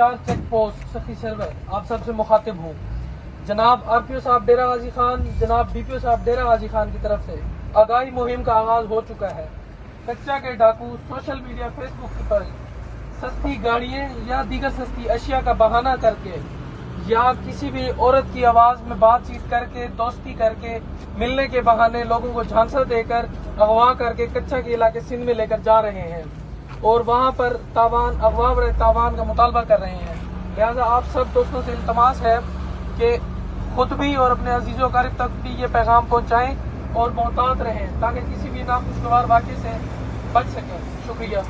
4 check post सखी server आप सबसे मुखातिब हूँ। जनाब आरपीओ साहब डेरा गाजी खान, जनाब डीपीओ साहब डेरा गाजी खान की तरफ से आगाही मुहिम का आगाज हो चुका है। कच्चा के डाकू सोशल मीडिया फेसबुक पर सस्ती गाड़ियाँ या दीगर सस्ती अशिया का बहाना करके या किसी भी औरत की आवाज़ में बातचीत करके दोस्ती करके मिलने के बहाने लोगों को झांसा देकर अगवा करके कच्चा के इलाके सिंध में लेकर जा रहे हैं और वहाँ पर तावान अगवा व तावान का मुतालबा कर रहे हैं। लिहाजा आप सब दोस्तों से इल्तमास है कि खुद भी और अपने अजीज़ों क़रीब तक भी ये पैगाम पहुँचाएँ और मोहतात रहें ताकि किसी भी नाखुशगवार वाक़े से बच सकें। शुक्रिया।